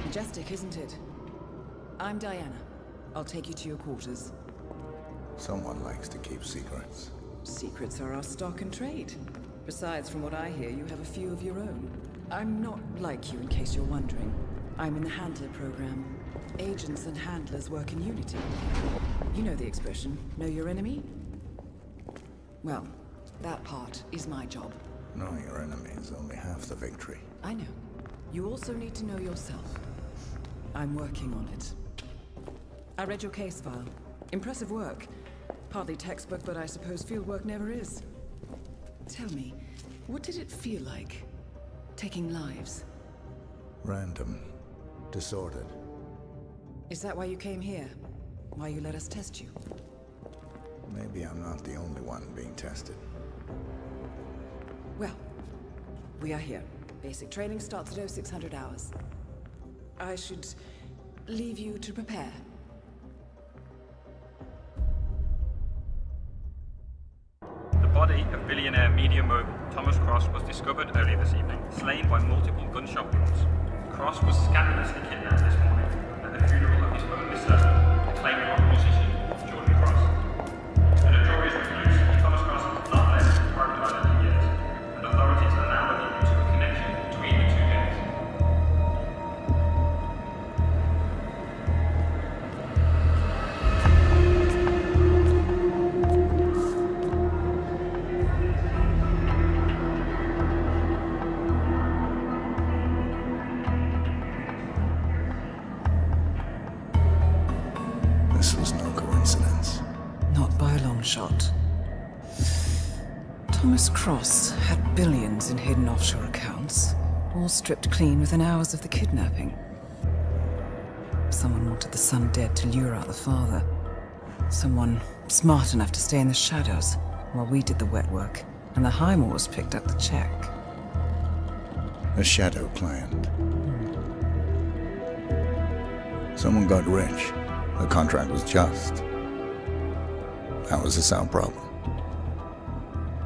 Majestic, isn't it? I'm Diana. I'll take you to your quarters. Someone likes to keep secrets. Secrets are our stock and trade. Besides, from what I hear, you have a few of your own. I'm not like you, in case you're wondering. I'm in the Handler program. Agents and handlers work in unity. You know the expression, know your enemy? Well, that part is my job. Knowing your enemy is only half the victory. I know. You also need to know yourself. I'm working on it. I read your case file. Impressive work. Hardly textbook, but I suppose field work never is. Tell me, what did it feel like, taking lives? Random. Disordered. Is that why you came here? Why you let us test you? Maybe I'm not the only one being tested. Well, we are here. Basic training starts at 0600 hours. I should leave you to prepare. The body of billionaire media mogul Thomas Cross was discovered earlier this evening, slain by multiple gunshot wounds. Cross was scandalously kidnapped this morning at the funeral of his only son, acclaimed rock musician Jordan Cross. The notorious recluse Thomas Cross has not left his private island in years, and authorities are now looking into a connection between the two gangs. This was no coincidence. Not by a long shot. Thomas Cross had billions in hidden offshore accounts, all stripped clean within hours of the kidnapping. Someone wanted the son dead to lure out the father. Someone smart enough to stay in the shadows while we did the wet work, and the Highmores picked up the check. A shadow client. Someone got rich. The contract was just. That was a sound problem.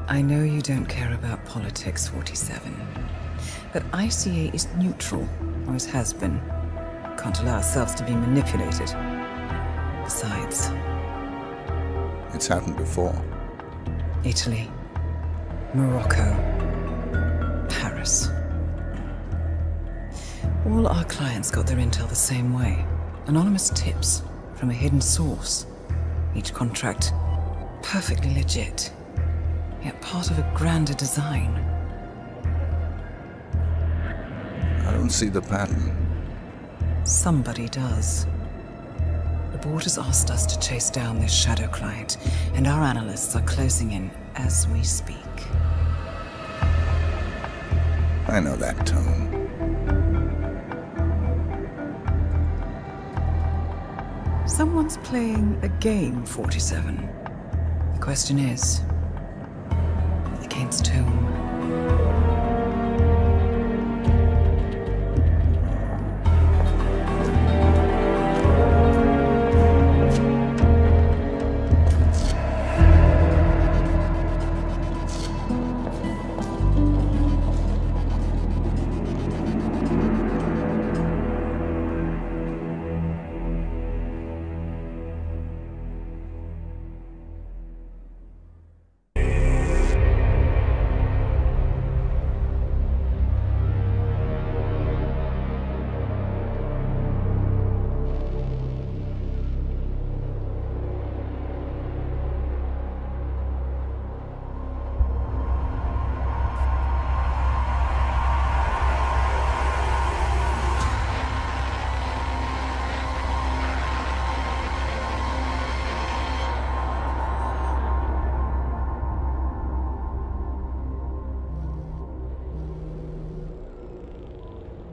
I know you don't care about politics, 47. But ICA is neutral, always has been. Can't allow ourselves to be manipulated. Besides... It's happened before. Italy, Morocco, Paris. All our clients got their intel the same way. Anonymous tips from a hidden source. Each contract perfectly legit, yet part of a grander design. I don't see the pattern. Somebody does. The board has asked us to chase down this shadow client, and our analysts are closing in as we speak. I know that tone. Someone's playing a game, 47. The question is, against whom?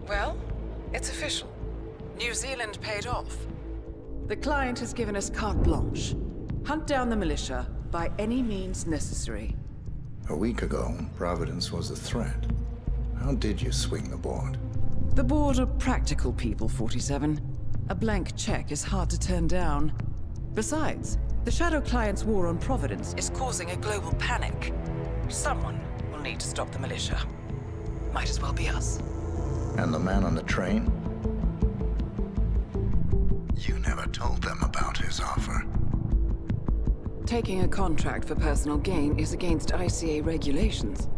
Well, it's official. New Zealand paid off. The client has given us carte blanche. Hunt down the militia by any means necessary. A week ago, Providence was a threat. How did you swing the board? The board are practical people, 47. A blank check is hard to turn down. Besides, the Shadow Client's war on Providence is causing a global panic. Someone will need to stop the militia. Might as well be us. And the man on the train? Taking a contract for personal gain is against ICA regulations.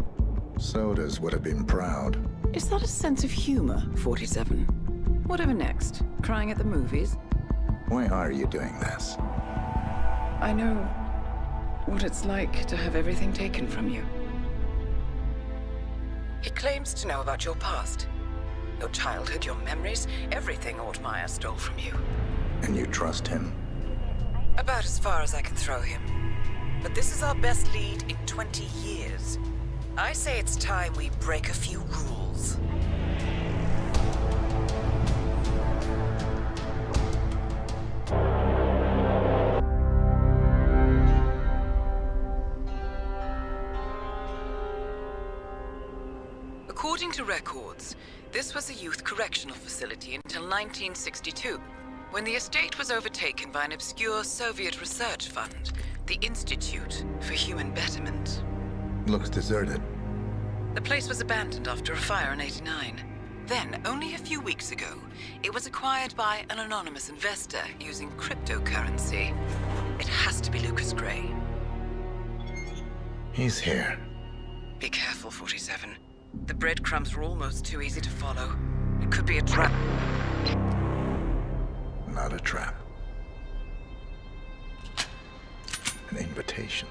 Sodas would have been proud. Is that a sense of humor, 47? Whatever next? Crying at the movies? Why are you doing this? I know what it's like to have everything taken from you. He claims to know about your past. Your childhood, your memories, everything Altmaier stole from you. And you trust him? About as far as I can throw him. But this is our best lead in 20 years. I say it's time we break a few rules. According to records, this was a youth correctional facility until 1962, when the estate was overtaken by an obscure Soviet research fund, the Institute for Human Betterment. Looks deserted. The place was abandoned after a fire in '89. Then, only a few weeks ago, it was acquired by an anonymous investor using cryptocurrency. It has to be Lucas Gray. He's here. Be careful, 47. The breadcrumbs were almost too easy to follow. It could be a trap. Not a trap. An invitation.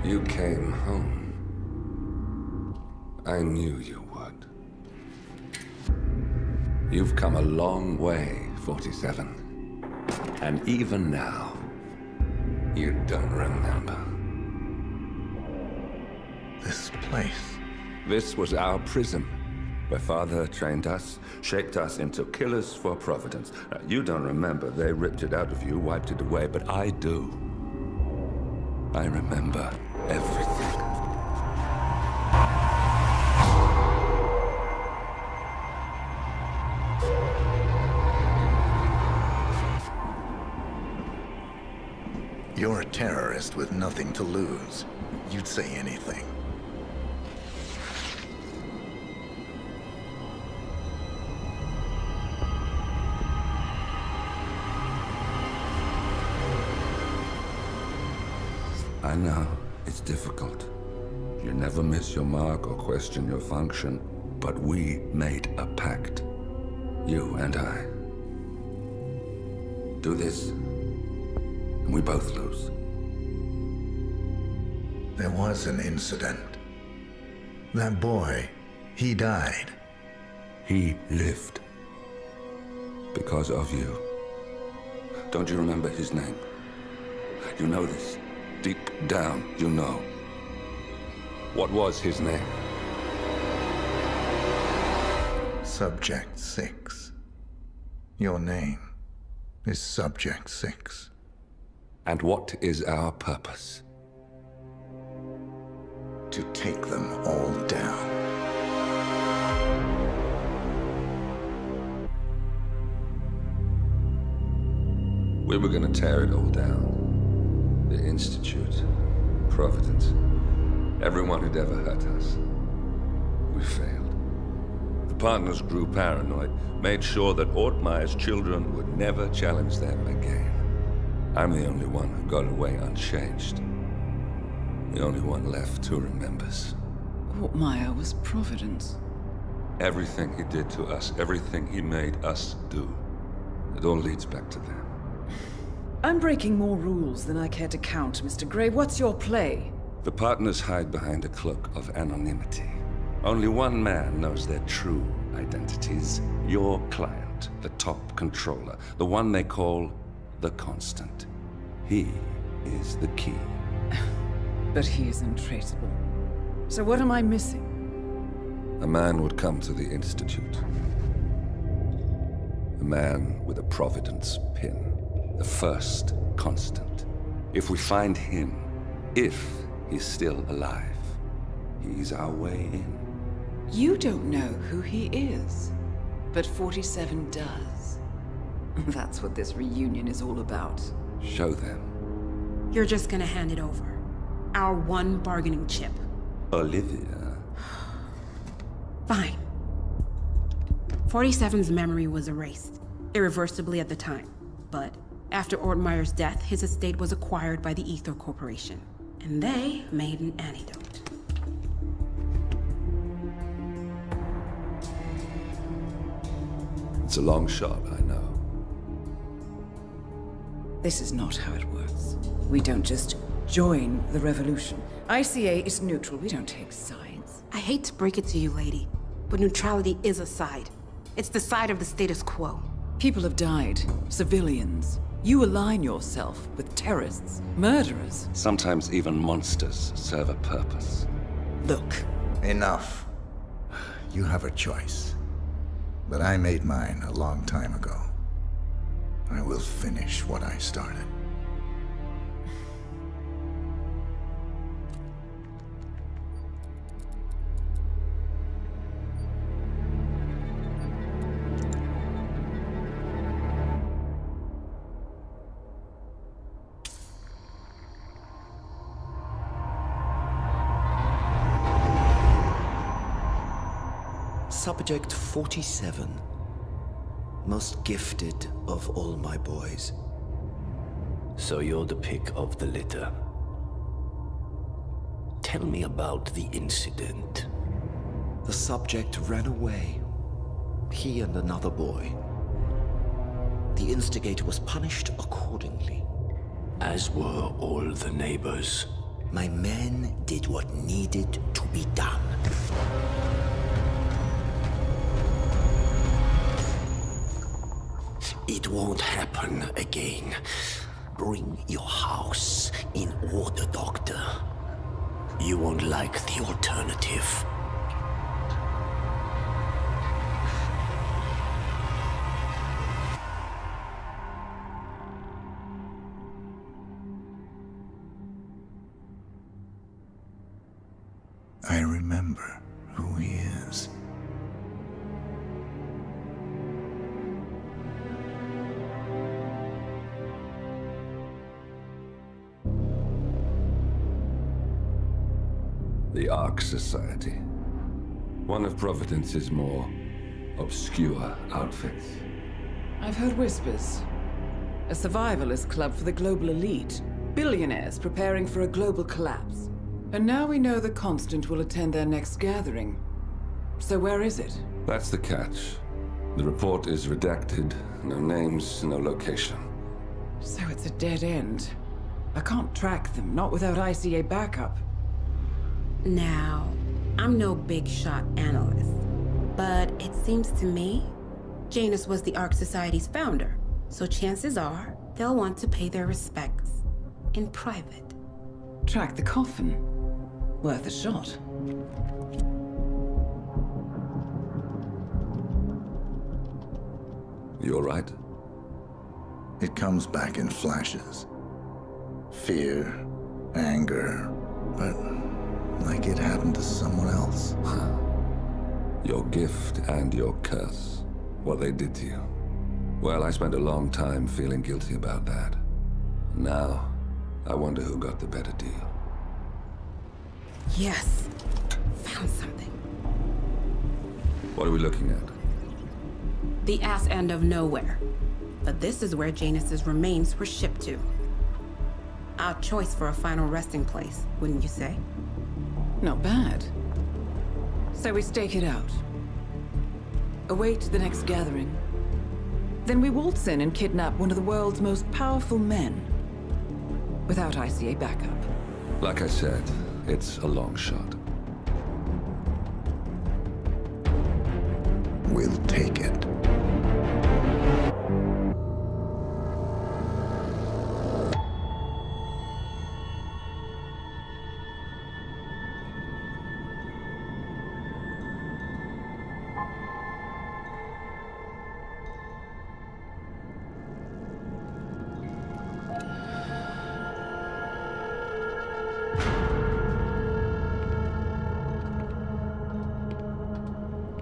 You came home. I knew you would. You've come a long way, 47. And even now, you don't remember. This place. This was our prison, where Father trained us, shaped us into killers for Providence. Now, you don't remember. They ripped it out of you, wiped it away, but I do. I remember everything. You're a terrorist with nothing to lose. You'd say anything. I know, it's difficult. You never miss your mark or question your function, but we made a pact. You and I. Do this, and we both lose. There was an incident. That boy, he died. He lived. Because of you. Don't you remember his name? You know this. Deep down, you know. What was his name? Subject 6. Your name is Subject 6. And what is our purpose? To take them all down. We were gonna tear it all down. The Institute, Providence, everyone who'd ever hurt us. We failed. The partners grew paranoid, made sure that Altmaier's children would never challenge them again. I'm the only one who got away unchanged. The only one left who remembers. Altmaier was Providence. Everything he did to us, everything he made us do, it all leads back to them. I'm breaking more rules than I care to count, Mr. Gray. What's your play? The partners hide behind a cloak of anonymity. Only one man knows their true identities. Your client, the top controller, the one they call the Constant. He is the key. But he is untraceable. So what am I missing? A man would come to the Institute. A man with a Providence pin. The first Constant. If we find him, if he's still alive, he's our way in. You don't know who he is, but 47 does. That's what this reunion is all about. Show them. You're just gonna hand it over. Our one bargaining chip. Olivia. Fine. 47's memory was erased, irreversibly at the time. But after Ortmeyer's death, his estate was acquired by the Ether Corporation. And they made an antidote. It's a long shot, I know. This is not how it works. We don't just join the revolution. ICA is neutral. We don't take sides. I hate to break it to you, lady, but neutrality is a side. It's the side of the status quo. People have died. Civilians. You align yourself with terrorists, murderers. Sometimes even monsters serve a purpose. Look, Enough. You have a choice. But I made mine a long time ago. I will finish what I started. Subject 47. Most gifted of all my boys. So you're the pick of the litter. Tell me about the incident. The subject ran away. He and another boy. The instigator was punished accordingly. As were all the neighbors. My men did what needed to be done. It won't happen again. Bring your house in order, Doctor. You won't like the alternative. I remember who he is. The Ark Society. One of Providence's more obscure outfits. I've heard whispers. A survivalist club for the global elite. Billionaires preparing for a global collapse. And now we know the Constant will attend their next gathering. So where is it? That's the catch. The report is redacted. No names, no location. So it's a dead end. I can't track them, not without ICA backup. Now, I'm no big shot analyst, but it seems to me Janus was the Ark Society's founder, so chances are they'll want to pay their respects in private. Track the coffin. Worth a shot. You all right? It comes back in flashes. Fear, anger, but like it happened to someone else. Your gift and your curse. What they did to you. Well, I spent a long time feeling guilty about that. Now, I wonder who got the better deal. Yes, found something. What are we looking at? The ass end of nowhere. But this is where Janus's remains were shipped to. Our choice for a final resting place, wouldn't you say? Not bad. So we stake it out. Await the next gathering. Then we waltz in and kidnap one of the world's most powerful men. Without ICA backup. Like I said, it's a long shot. We'll take it.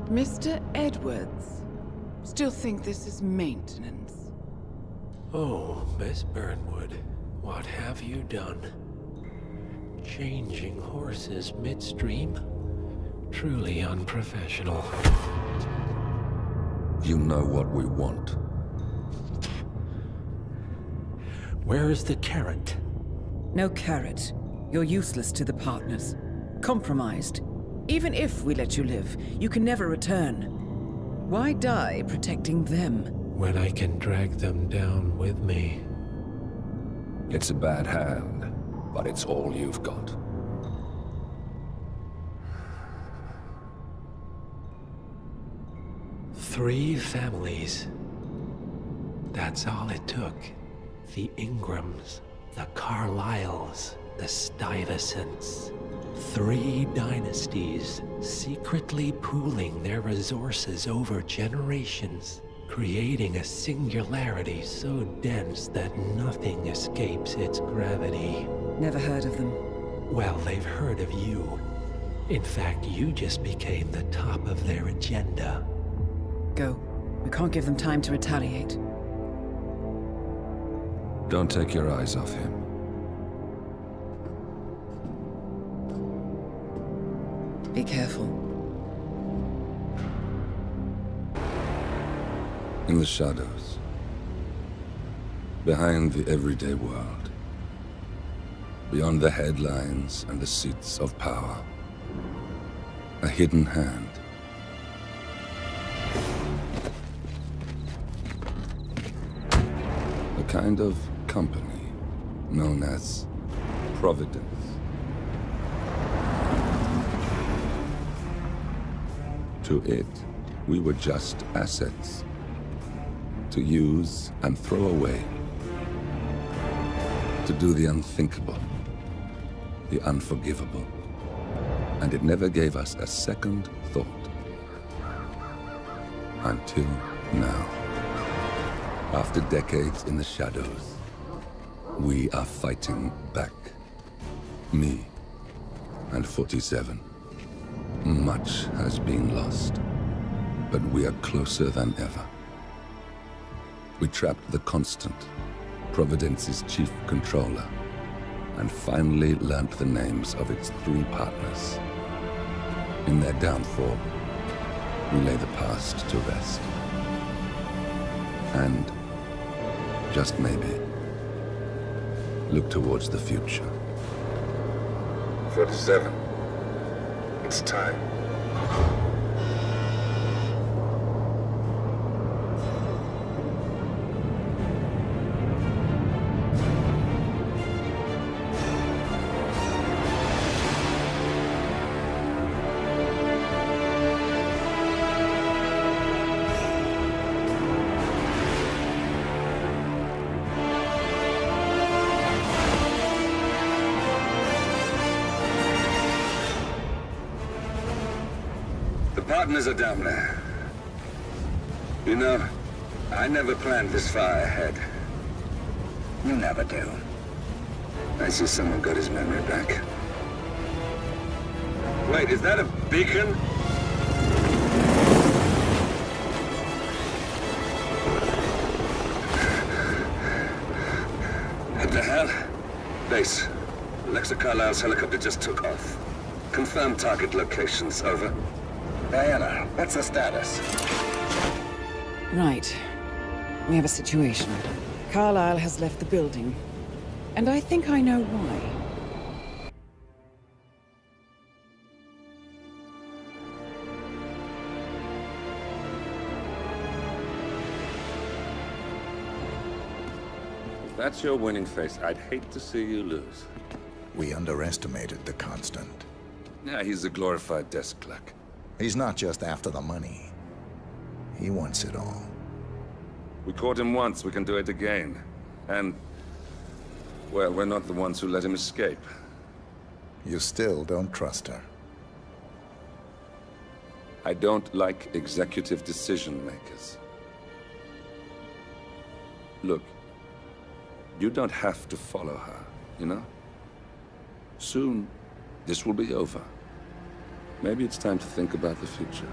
Mr. Edwards. Still think this is maintenance? Oh, Miss Burnwood, what have you done? Changing horses midstream? Truly unprofessional. You know what we want. Where is the carrot? No carrot. You're useless to the partners. Compromised. Even if we let you live, you can never return. Why die protecting them? When I can drag them down with me. It's a bad hand, but it's all you've got. Three families. That's all it took. The Ingrams, the Carlyles, the Stuyvesants. 3 dynasties secretly pooling their resources over generations, creating a singularity so dense that nothing escapes its gravity. Never heard of them. Well, they've heard of you. In fact, you just became the top of their agenda. Go. We can't give them time to retaliate. Don't take your eyes off him. Be careful. In the shadows, behind the everyday world, beyond the headlines and the seats of power, a hidden hand. A kind of company known as Providence. To it, we were just assets. To use and throw away. To do the unthinkable. The unforgivable. And it never gave us a second thought. Until now. After decades in the shadows, we are fighting back. Me and 47. Much has been lost, but we are closer than ever. We trapped the Constant, Providence's chief controller, and finally learnt the names of its 3 partners. In their downfall, we lay the past to rest. And, just maybe, look towards the future. 47. It's time. Partners are down there. You know, I never planned this far ahead. You never do. I see someone got his memory back. Wait, is that a beacon? What the hell? Base. Alexa Carlyle's helicopter just took off. Confirm target locations, over. Diana, what's the status? Right. We have a situation. Carlyle has left the building. And I think I know why. If that's your winning face, I'd hate to see you lose. We underestimated the Constant. Yeah, he's a glorified desk clerk. He's not just after the money. He wants it all. We caught him once, we can do it again. And, well, we're not the ones who let him escape. You still don't trust her. I don't like executive decision makers. Look, you don't have to follow her, you know? Soon, this will be over. Maybe it's time to think about the future.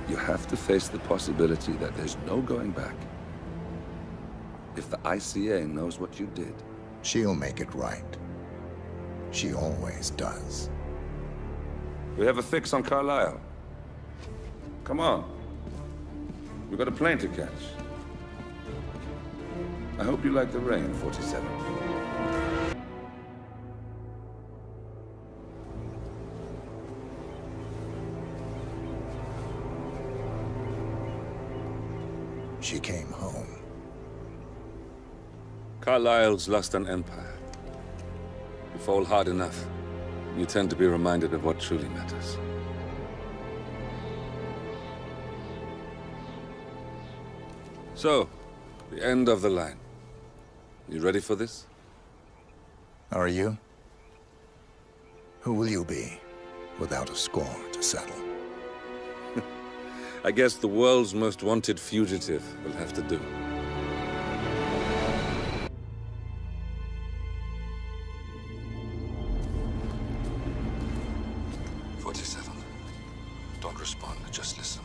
You have to face the possibility that there's no going back. If the ICA knows what you did, She'll make it right. She always does. we have a fix on Carlisle. Come on. We've got a plane to catch. I hope you like the rain, 47. She came home. Carlisle's lost an empire. You fall hard enough, you tend to be reminded of what truly matters. So, the end of the line. You ready for this? Are you? Who will you be without a score to settle? I guess the world's most wanted fugitive will have to do. Don't respond, just listen.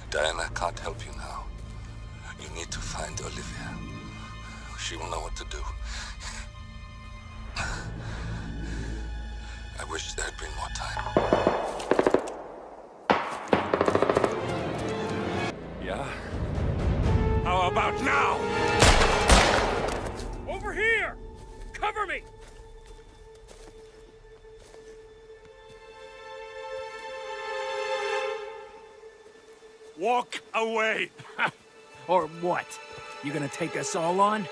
Diana can't help you now. You need to find Olivia. She will know what to do. I wish there had been more time. Yeah? How about now? Over here! Cover me! Walk away! Or what? You gonna take us all on?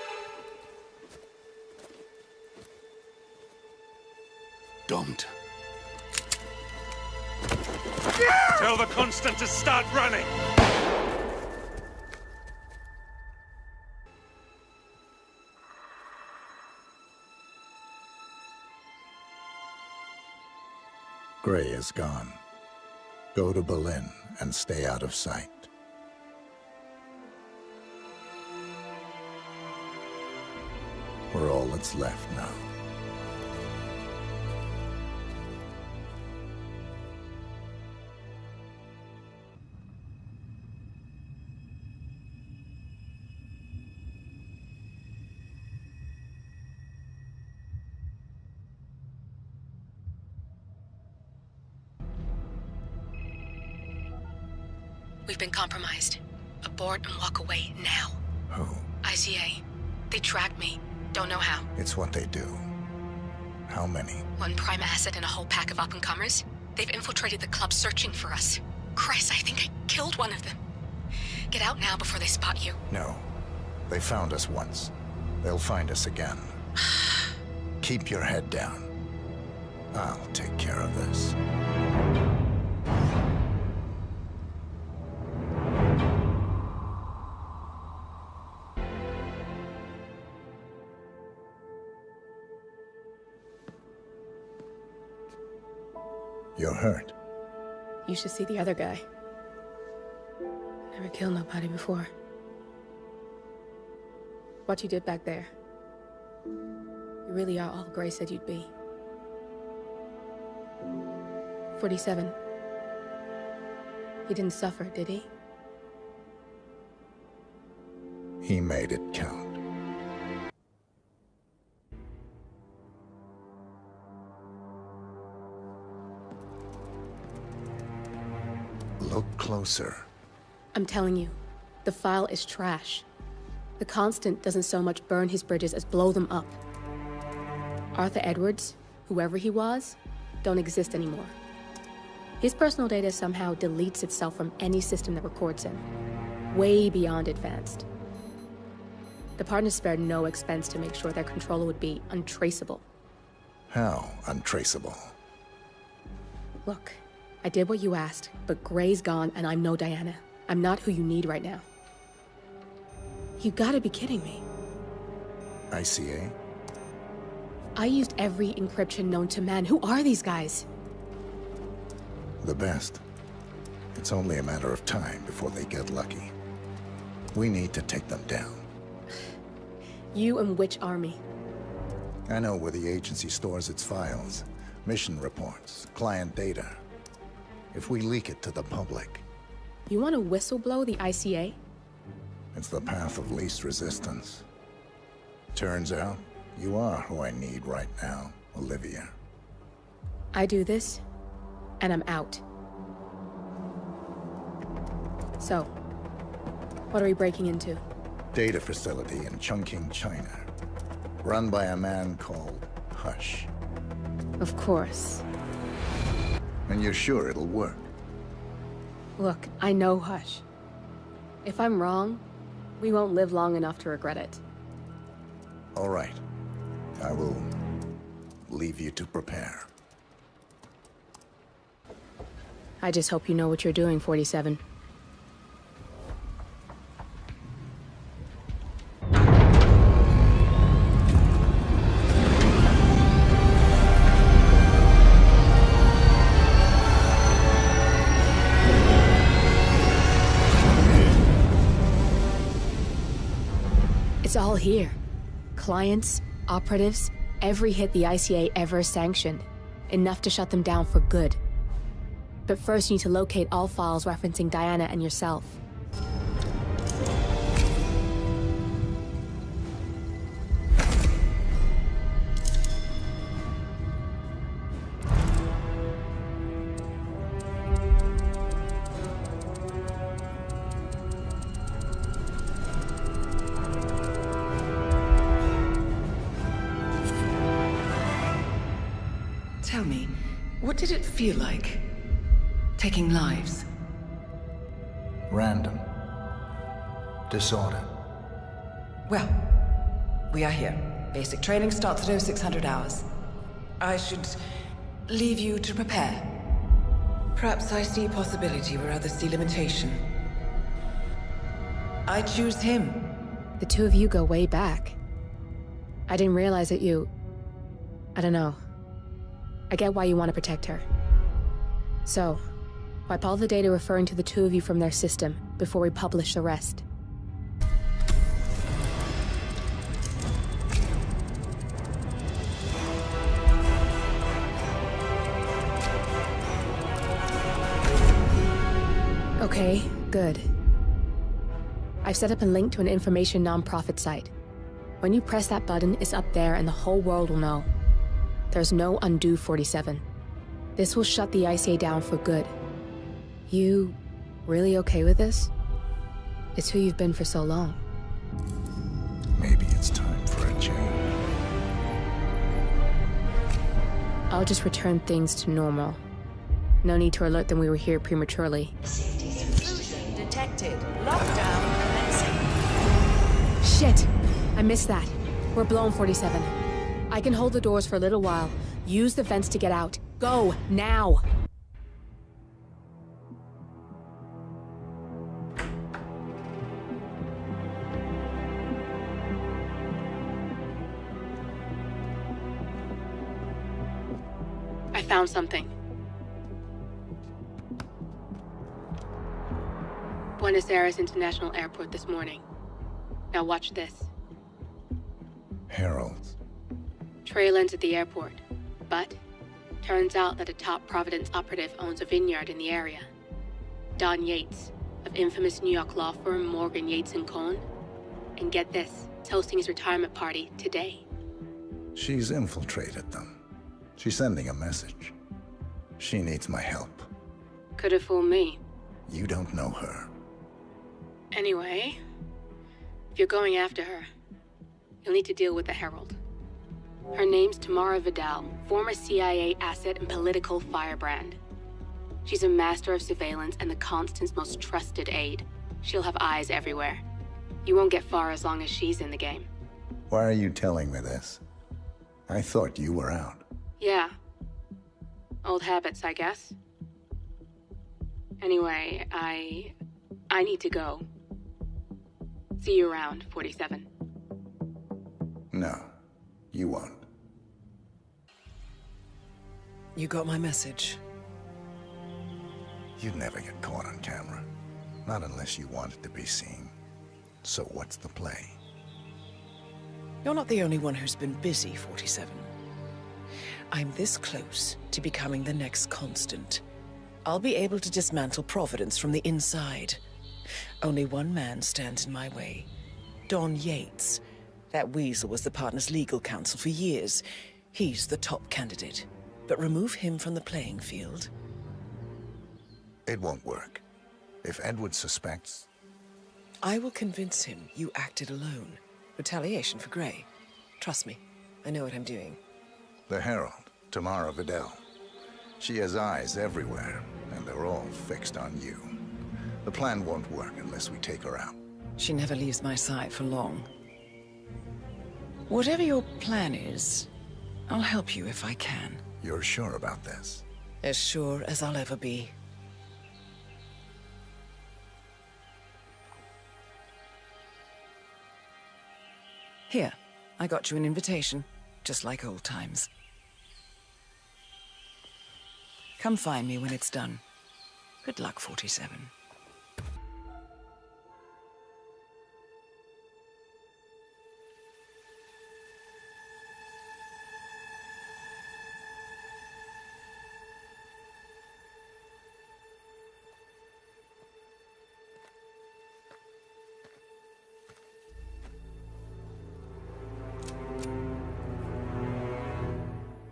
Don't. Tell the Constant to start running! Gray is gone. Go to Berlin and stay out of sight. We're all that's left now. We've been compromised. Abort and walk away now. Who? ICA. They tracked me. Don't know how. It's what they do. How many? One prime asset and a whole pack of up-and-comers. They've infiltrated the club searching for us. Christ, I think I killed one of them. Get out now before they spot you. No. They found us once. They'll find us again. Keep your head down. I'll take care of this. You're hurt. You should see the other guy. Never killed nobody before. What you did back there. You really are all Gray said you'd be. 47. He didn't suffer, did he? He made it count. Look closer. I'm telling you, the file is trash. The Constant doesn't so much burn his bridges as blow them up. Arthur Edwards, whoever he was, don't exist anymore. His personal data somehow deletes itself from any system that records him. Way beyond advanced. The partners spared no expense to make sure their controller would be untraceable. How untraceable? Look, I did what you asked, but Gray's gone and I'm no Diana. I'm not who you need right now. You gotta be kidding me. ICA? I used every encryption known to man. Who are these guys? The best. It's only a matter of time before they get lucky. We need to take them down. You and which army? I know where the agency stores its files, mission reports, client data. If we leak it to the public... You want to whistleblow the ICA? It's the path of least resistance. Turns out, you are who I need right now, Olivia. I do this, and I'm out. So, what are we breaking into? Data facility in Chongqing, China. Run by a man called Hush. Of course. And you're sure it'll work? Look, I know Hush. If I'm wrong, we won't live long enough to regret it. All right. I will leave you to prepare. I just hope you know what you're doing, 47. It's all here. Clients, operatives, every hit the ICA ever sanctioned. Enough to shut them down for good. But first you need to locate all files referencing Diana and yourself. Tell me, what did it feel like? Taking lives? Random. Disorder. Well, we are here. Basic training starts at 0600 hours. I should leave you to prepare. Perhaps I see possibility where others see limitation. I choose him. The two of you go way back. I didn't realize that you... I don't know. I get why you want to protect her. So, wipe all the data referring to the two of you from their system before we publish the rest. Okay, good. I've set up a link to an information nonprofit site. When you press that button, it's up there and the whole world will know. There's no undo 47. This will shut the ICA down for good. You really okay with this? It's who you've been for so long. Maybe it's time for a change. I'll just return things to normal. No need to alert them we were here prematurely. Intrusion detected. Lockdown commencing. Shit! I missed that. We're blown, 47. I can hold the doors for a little while. Use the vents to get out. Go, now! I found something. Buenos Aires International Airport this morning. Now watch this. Heralds. Trail ends at the airport, but turns out that a top Providence operative owns a vineyard in the area. Don Yates, of infamous New York law firm Morgan, Yates & Cohn. And get this, is hosting his retirement party today. She's infiltrated them. She's sending a message. She needs my help. Could have fooled me. You don't know her. Anyway, if you're going after her, you'll need to deal with the Herald. Her name's Tamara Vidal, former CIA asset and political firebrand. She's a master of surveillance and the Constant's most trusted aide. She'll have eyes everywhere. You won't get far as long as she's in the game. Why are you telling me this? I thought you were out. Yeah. Old habits, I guess. Anyway, I need to go. See you around, 47. No, you won't. You got my message. You'd never get caught on camera. Not unless you wanted to be seen. So what's the play? You're not the only one who's been busy, 47. I'm this close to becoming the next Constant. I'll be able to dismantle Providence from the inside. Only one man stands in my way. Don Yates. That weasel was the partner's legal counsel for years. He's the top candidate. But remove him from the playing field. It won't work. If Edward suspects... I will convince him you acted alone. Retaliation for Grey. Trust me, I know what I'm doing. The Herald, Tamara Vidal. She has eyes everywhere, and they're all fixed on you. The plan won't work unless we take her out. She never leaves my side for long. Whatever your plan is, I'll help you if I can. You're sure about this? As sure as I'll ever be. Here, I got you an invitation, just like old times. Come find me when it's done. Good luck, 47.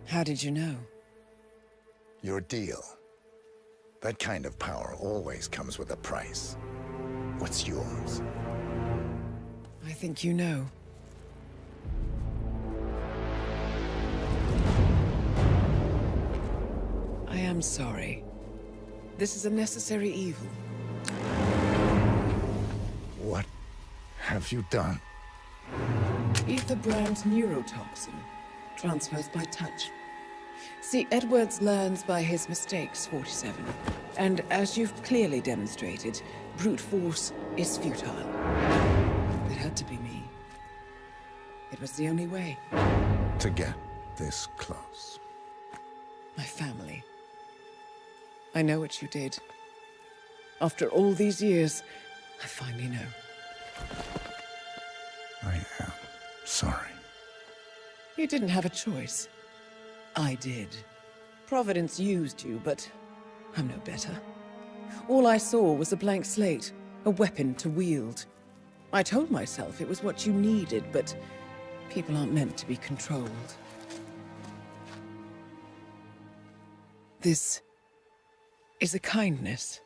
How did you know? Your deal. That kind of power always comes with a price. What's yours? I think you know. I am sorry. This is a necessary evil. What have you done? Ether brand neurotoxin transfers by touch. See, Edwards learns by his mistakes, 47. And as you've clearly demonstrated, brute force is futile. It had to be me. It was the only way. To get this close. My family. I know what you did. After all these years, I finally know. I am sorry. You didn't have a choice. I did. Providence used you, but I'm no better. All I saw was a blank slate, a weapon to wield. I told myself it was what you needed, but people aren't meant to be controlled. This is a kindness.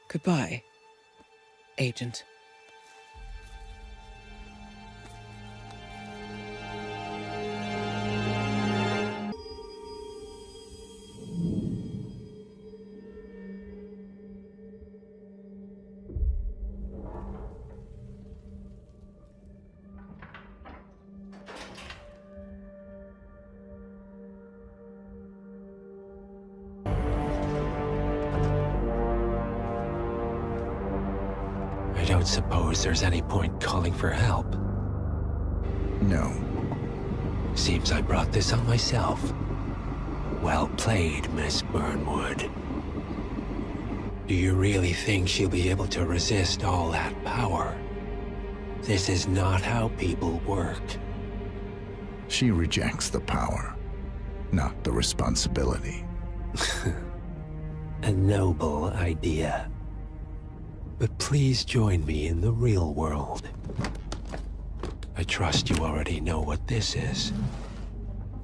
Goodbye, Agent. I don't suppose there's any point calling for help. No. Seems I brought this on myself. Well played, Miss Burnwood. Do you really think she'll be able to resist all that power? This is not how people work. She rejects the power, not the responsibility. A noble idea. But please join me in the real world. I trust you already know what this is.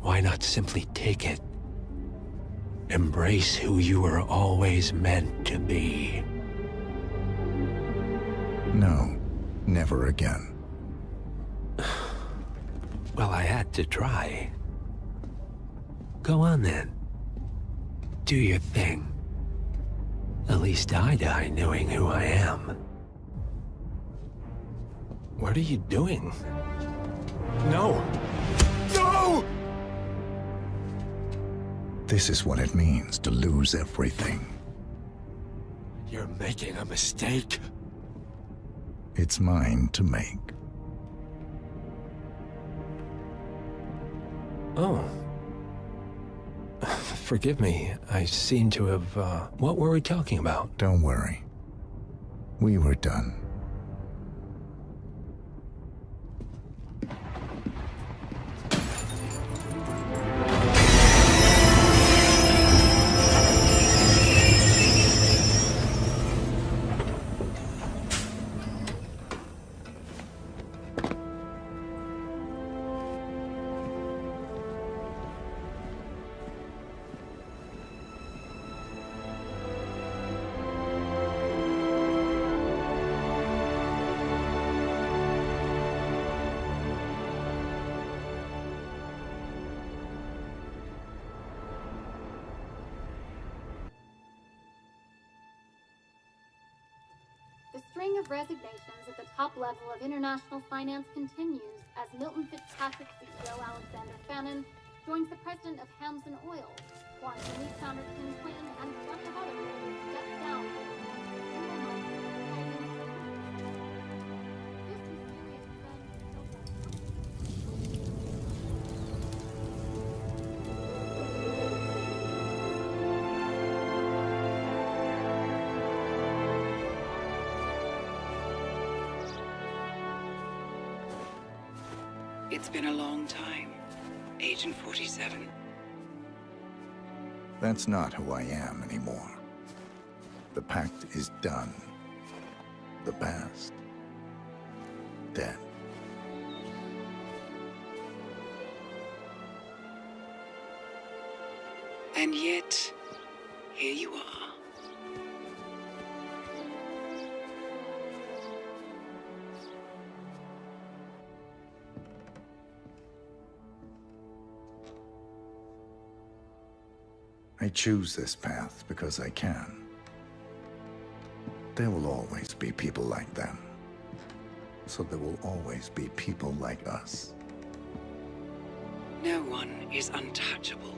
Why not simply take it? Embrace who you were always meant to be. No, never again. Well, I had to try. Go on then. Do your thing. At least I die knowing who I am. What are you doing? No! No! This is what it means to lose everything. You're making a mistake. It's mine to make. Oh. Forgive me, I seem to have, what were we talking about? Don't worry. We were done. string of resignations at the top level of international finance continues as Milton Fitzpatrick CEO Alexander Fannin joins the president of Hamson Oil, Quantum Leap founder Tim Quinn, and a bunch of others who stepped down. It's been a long time, Agent 47. That's not who I am anymore. The pact is done. The past, dead. And yet, here you are. I choose this path because I can. There will always be people like them. So there will always be people like us. No one is untouchable.